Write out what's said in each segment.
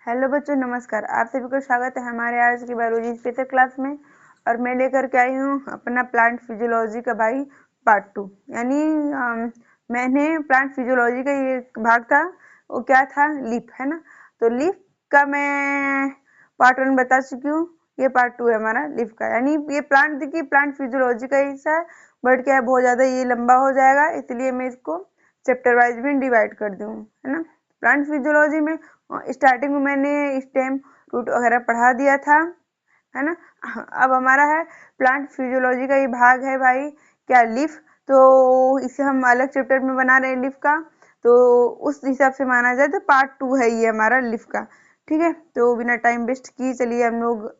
Hello बच्चों, नमस्कार। आप सभी को स्वागत है हमारे आज की बायोलॉजी स्पेशल क्लास में। और मैं लेकर के आई हूँ अपना प्लांट फिजियोलॉजी का भाई पार्ट 2। यानी मैंने प्लांट फिजियोलॉजी का ये भाग था, वो क्या था, लीफ, है ना। तो लीफ का मैं पार्ट 1 बता चुकी हूँ, ये पार्ट 2 है हमारा लीफ का। यानी ये प्लांट, देखिए, प्लांट फिजियोलॉजी का हिस्सा है, बट क्या है, बहुत ज़्यादा ये लंबा हो जाएगा, इसलिए मैं इसको चैप्टर वाइज में डिवाइड कर दूँ, है ना। प्लांट फिजियोलॉजी में स्टार्टिंग में मैंने स्टेम, रूट वगैरह पढ़ा दिया था, है ना। अब हमारा है प्लांट फिजियोलॉजी का ये भाग है भाई, क्या, लीफ। तो इसे हम अलग चैप्टर में बना रहे हैं लीफ का, तो उस हिसाब से माना जाए तो पार्ट 2 है ये हमारा लीफ का। ठीक है, तो बिना टाइम वेस्ट किए चलिए हम लोग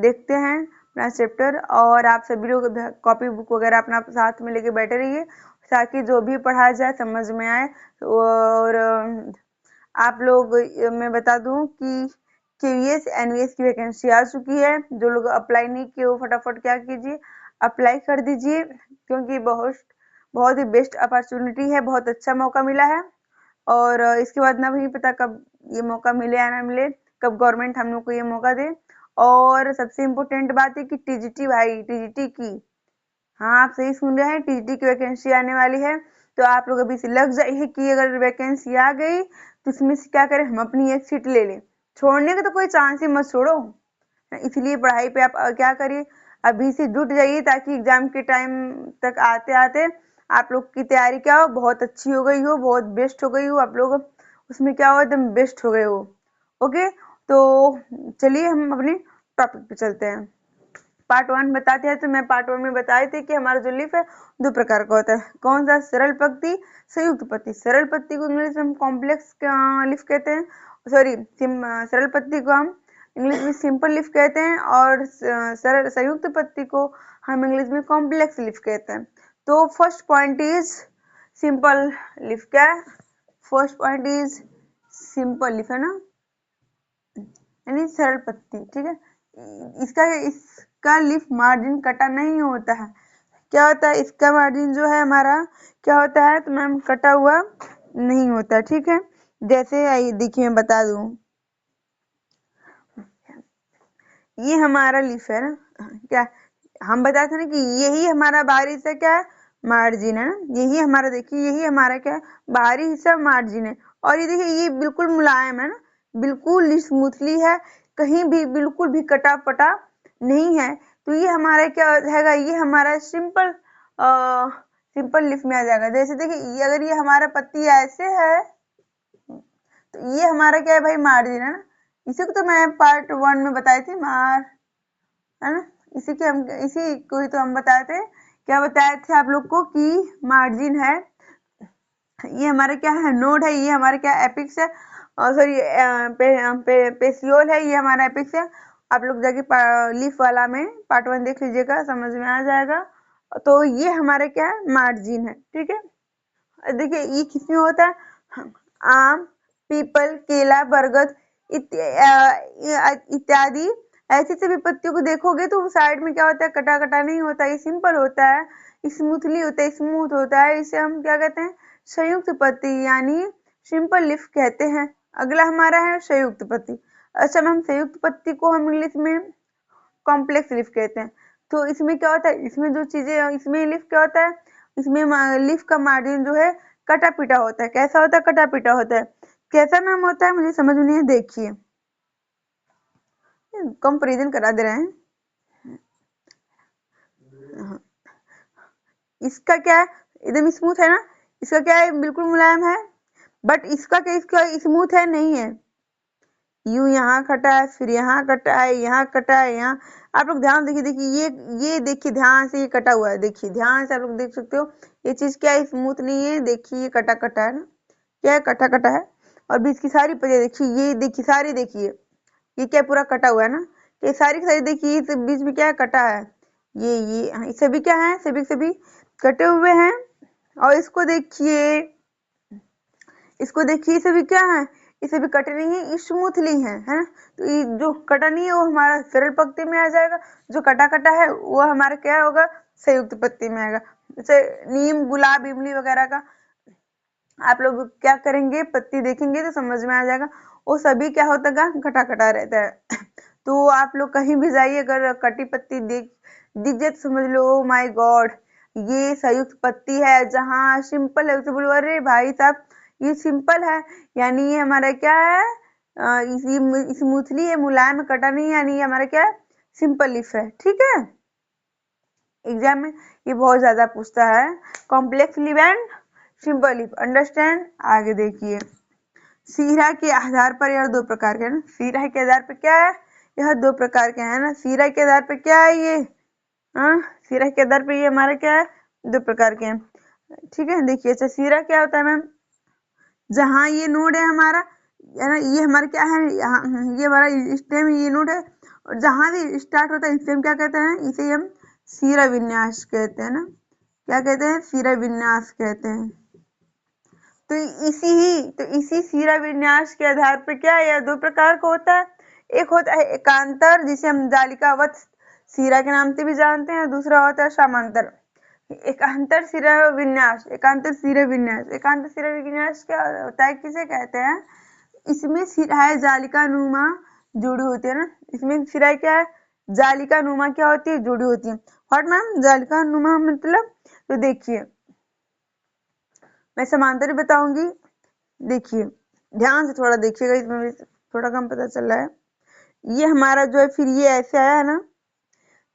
देखते हैं अपना चैप्टर। और आप सभी लोग कॉपी बुक वगैरह अपना साथ में लेके बैठे रहिए, ताकि जो भी पढ़ा जाए समझ में आए। और आप लोग, मैं बता दूं कि केवीएस एनवीएस की वैकेंसी आ चुकी है। जो लोग अप्लाई नहीं किए वो फटाफट क्या कीजिए, अप्लाई कर दीजिए, क्योंकि बहुत बहुत ही बेस्ट अपॉर्चुनिटी है, बहुत अच्छा मौका मिला है। और इसके बाद ना भी पता कब ये मौका मिले या ना मिले, कब गवर्नमेंट हम लोग को ये मौका दे। और सबसे इम्पोर्टेंट बात है कि टीजीटी, भाई टीजीटी की, हाँ आप सही सुन रहे हैं, टीजीटी की वैकेंसी आने वाली है। तो आप लोग अभी से लग जाइए कि अगर वैकेंसी आ गई तो इसमें से क्या करें, हम अपनी एक सीट ले लें। छोड़ने का तो कोई चांस ही मत छोड़ो। इसलिए पढ़ाई पे आप क्या करिए, अभी से जुट जाइए, ताकि एग्जाम के टाइम तक आते आते आप लोग की तैयारी क्या हो, बहुत अच्छी हो गई हो, बहुत बेस्ट हो गई हो, आप लोग उसमें क्या हो, एकदम बेस्ट हो गए हो। ओके, तो चलिए हम अपने टॉपिक पे चलते हैं। पार्ट 1 बताते हैं, तो मैं पार्ट 1 में बताई थी कि हमारा जो लीफ है दो प्रकार का होता है। कौन सा, सरल पत्ती, संयुक्त पत्ती। सरल पत्ती को इंग्लिश में हम कॉम्प्लेक्स लीफ कहते हैं, सॉरी, सरल पत्ती को हम इंग्लिश में सिंपल लीफ कहते हैं, और सरल संयुक्त पत्ती को हम इंग्लिश में कॉम्प्लेक्स लीफ कहते हैं। तो first point is simple leaf. क्या है first point? Is simple leaf, है ना, यानी सरल पत्ती। ठीक है, इसका लीफ मार्जिन कटा नहीं होता है। क्या होता है, इसका मार्जिन जो है हमारा क्या होता है, तो मैम कटा हुआ नहीं होता। ठीक है, जैसे आइए देखिए मैं बता दूं, ये हमारा लीफ है ना, क्या हम बताए थे ना कि यही हमारा बाहरी हिस्सा क्या है, मार्जिन, है ना। यही हमारा, देखिए यही हमारा क्या है, बाहरी हिस्सा मार्जिन है। और ये देखिए ये बिल्कुल मुलायम है ना, बिल्कुल स्मूथली है, कहीं भी बिल्कुल भी कटा पटा नहीं है। तो ये हमारा क्या रहेगा, ये हमारा सिंपल सिंपल लीफ में आ जाएगा। जैसे देखिए अगर ये हमारा पत्ती ऐसे है, तो ये हमारा क्या है भाई, मार्जिन, है ना। इसी को तो मैं पार्ट 1 में बताई थी, है ना। इसी को ही तो हम बताए थे, क्या बताए थे आप लोग को, कि मार्जिन है, ये हमारा क्या है, नोड है, ये हमारा क्या, एपिक्स है, सॉरी पेसियोल है, ये हमारा एपिक्स है। आप लोग जाके लीफ वाला में पार्ट 1 देख लीजिएगा, समझ में आ जाएगा। तो ये हमारा क्या है, मार्जिन है। ठीक है, देखिए ये किसमें होता है, आम, पीपल, केला, बरगद इत्यादि ऐसी सभी पत्तियों को देखोगे तो साइड में क्या होता है, कटा कटा नहीं होता, ये सिंपल होता है, स्मूथली होता है, स्मूथ होता है। इसे हम क्या कहते हैं, संयुक्त पत्ती, यानी सिंपल लीफ कहते हैं। अगला हमारा है संयुक्त पत्ती। अच्छा मैम, संयुक्त पत्ती को हम इंग्लिश में कॉम्प्लेक्स लीफ कहते हैं। तो इसमें क्या होता है, इसमें जो चीजें, इसमें लीफ क्या होता है, इसमें लीफ का मार्जिन जो है कटा पिटा होता है। कैसा होता है, कटा पिटा होता है। कैसा मैम होता है, मुझे समझ नहीं है, देखिए कंपेरिजन करा दे रहे हैं। हाँ, इसका क्या है, एकदम स्मूथ है ना, इसका क्या है, बिल्कुल मुलायम है। बट इसका क्या, इसका स्मूथ है नहीं है, यूं यहाँ कटा है, फिर यहाँ कटा है, यहाँ कटा है, यहाँ। आप लोग ध्यान देखिए, देखिए ये देखिए ध्यान से, ये कटा हुआ है, देखिए ध्यान से आप लोग देख सकते हो, ये चीज क्या है, स्मूथ नहीं है। देखिए ये कटा कटा है ना, क्या है, कटा कटा है। और बीच की सारी पत्तियां देखिए, ये देखिए सारी, देखिए ये क्या पूरा कटा हुआ है ना, ये सारी की सारी देखिए, इस बीच में क्या है, कटा है। ये हाँ, ये सभी क्या है, सभी के सभी कटे हुए हैं। और इसको देखिए, ये सभी क्या है, ये सभी कटे नहीं है, स्मूथली है ना। तो ये जो कटा नहीं है वो हमारा सरल पत्ती में आ जाएगा, जो कटा कटा है वो हमारा क्या होगा, संयुक्त पत्ती में आएगा। जैसे नीम, गुलाब, इमली वगैरह का आप लोग क्या करेंगे, पत्ती देखेंगे तो समझ में आ जाएगा, वो सभी क्या होता है, कटा कटा रहता है। तो आप लोग कहीं भी जाइए, अगर कटी पत्ती दिख जाए तो समझ लो ओ माय गॉड ये संयुक्त पत्ती है। जहाँ सिंपल है उसे बोलो अरे भाई साहब ये सिंपल है, यानी ये हमारा क्या है, स्मूथली है, मुलायम है, कटा नहीं है, यानी ये हमारा क्या है, सिंपल लीफ है। ठीक है, एग्जाम में ये बहुत ज्यादा पूछता है, complex leaf and simple leaf, understand. आगे देखिए, सीरा के आधार पर यह दो प्रकार के है ना, सीरा के आधार पर क्या है, यह दो प्रकार के है ना, सीरा के आधार पर क्या है ये, हाँ सीरा के आधार पर ये हमारा क्या है, दो प्रकार के हैं। ठीक है, देखिए अच्छा सीरा क्या होता है मैम, जहाँ ये नोड है हमारा, है ना, ये हमारा क्या है, यहाँ ये हमारा स्टेम, ये नोड है, और जहाँ भी स्टार्ट होता है स्टेम क्या कहते हैं, इसे हम सीरा विन्यास कहते हैं ना, क्या कहते हैं, सीरा विन्यास कहते हैं। तो इसी सीरा विन्यास के आधार पर क्या है, यह दो प्रकार का होता है, एक होता है एकांतर जिसे हम जालिकावत सीरा के नाम से भी जानते हैं, दूसरा होता है समांतर। एकांतर सिरा विन्यास, एकांतर सिरा विन्यास, एकांतर सिरा विन्यास क्या होता है, किसे कहते हैं, इसमें सिराएं जालिका नुमा जुड़ी होती है ना, इसमें सिराएं क्या है, जालिका नुमा क्या होती है, जुड़ी होती है। और मैम जालिका नुमा मतलब, तो देखिए मैं समांतर ही बताऊंगी, देखिए ध्यान से थोड़ा देखिएगा, इसमें भी थोड़ा कम पता चल रहा है। ये हमारा जो है फिर ये ऐसे आया है ना,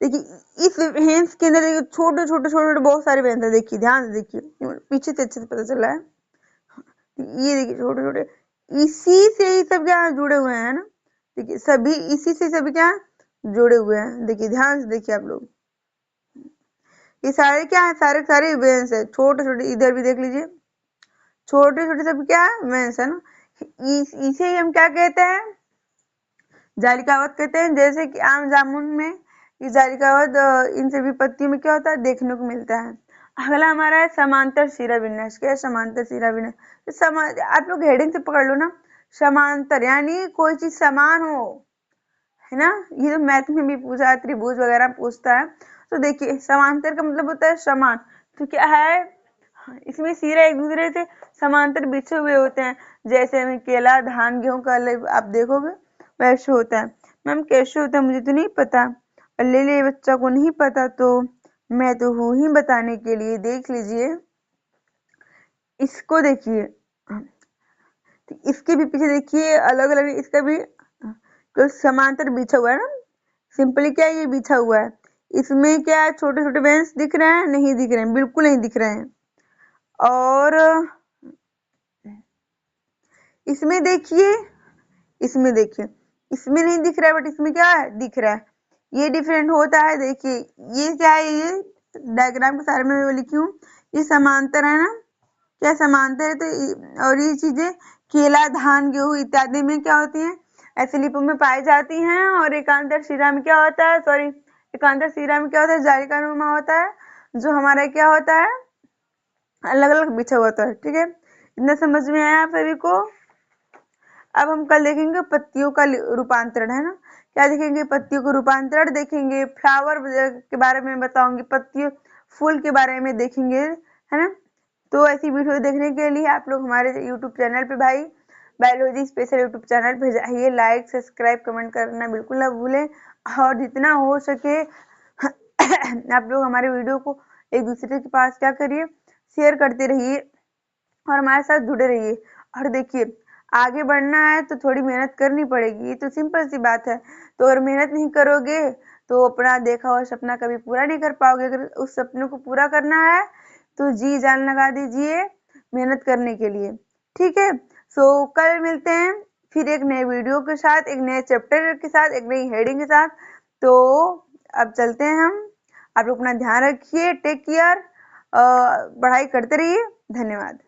देखिए इस वेन्स के अंदर देखिए छोटे छोटे छोटे छोटे बहुत सारे वेन्स है, देखिए ध्यान से देखिए, पीछे से अच्छे से पता चल रहा है, ये देखिए छोटे छोटे, इसी से ही सब क्या जुड़े हुए हैं ना, देखिए सभी इसी से सभी क्या जुड़े हुए हैं, देखिए ध्यान से देखिए आप लोग, ये सारे क्या है, सारे सारे वेन्स है, छोटे छोटे, इधर भी देख लीजिए छोटे छोटे सब क्या है, वेन्स है ना, इसे हम क्या कहते हैं, जालिकावत कहते हैं। जैसे कि आम जामुन में ये जालिकावत इन सभी पत्तियों में क्या होता है, देखने को मिलता है। अगला हमारा है समांतर शिरा विन्यास। क्या है समांतर शिरा विन्यास, आप लोग हेडिंग से पकड़ लो ना, समांतर यानी कोई चीज समान हो, है ना, ये तो मैथ में भी पूछा है, त्रिभुज वगैरह पूछता है। तो देखिए समांतर का मतलब होता है समान, तो क्या है, इसमें सिरा एक दूसरे से समांतर बिछे हुए होते हैं, जैसे में केला धान गेहूं का अलग आप देखोगे वैसे होता है। मैम कैसे होता है मुझे तो नहीं पता, और ले ले बच्चा को नहीं पता तो मैं तो हूँ ही बताने के लिए। देख लीजिए इसको, देखिए इसके भी पीछे देखिए अलग अलग, इसका भी तो समांतर बिछा हुआ है ना, सिंपली क्या ये बिछा हुआ है, इसमें क्या छोटे छोटे वेन्स दिख रहे हैं, नहीं दिख रहे हैं, बिल्कुल नहीं दिख रहे हैं। और इसमें देखिए, इसमें देखिए, इसमें नहीं दिख रहा है बट इसमें क्या है, दिख रहा है, ये डिफरेंट होता है। देखिए ये क्या है, ये डायग्राम के सारे में लिखी हूँ, ये समांतर है ना, क्या समांतर है, तो और ये चीजें केला धान गेहूं इत्यादि में क्या होती हैं, ऐसे लिपों में पाई जाती हैं। और एकांतर शिरा में क्या होता है, सॉरी एकांतर शिरा में क्या होता है, जालिका नुमा होता है, जो हमारा क्या होता है, अलग अलग बिछा हुआ होता है। ठीक है, इतना समझ में आया आप सभी को। अब हम कल देखेंगे पत्तियों का रूपांतरण, है ना, क्या देखेंगे, पत्तियों को रूपांतरण देखेंगे, फ्लावर के बारे में बताऊंगी, पत्तियों फूल के बारे में देखेंगे, है ना। तो ऐसी वीडियो देखने के लिए आप लोग हमारे यूट्यूब चैनल पे भाई बायोलॉजी स्पेशल यूट्यूब चैनल पे जाइए, लाइक सब्सक्राइब कमेंट करना बिल्कुल ना भूलें, और जितना हो सके आप लोग हमारे वीडियो को एक दूसरे के पास क्या करिए, शेयर करते रहिए और हमारे साथ जुड़े रहिए। और देखिए आगे बढ़ना है तो थोड़ी मेहनत करनी पड़ेगी, ये तो सिंपल सी बात है। तो अगर मेहनत नहीं करोगे तो अपना देखा हुआ सपना कभी पूरा नहीं कर पाओगे। अगर उस सपने को पूरा करना है तो जी जान लगा दीजिए मेहनत करने के लिए। ठीक है, सो कल मिलते हैं फिर एक नए वीडियो के साथ, एक नए चैप्टर के साथ, एक नई हेडिंग के साथ। तो अब चलते हैं हम, आप लोग अपना ध्यान रखिए, टेक केयर, पढ़ाई करते रहिए, धन्यवाद।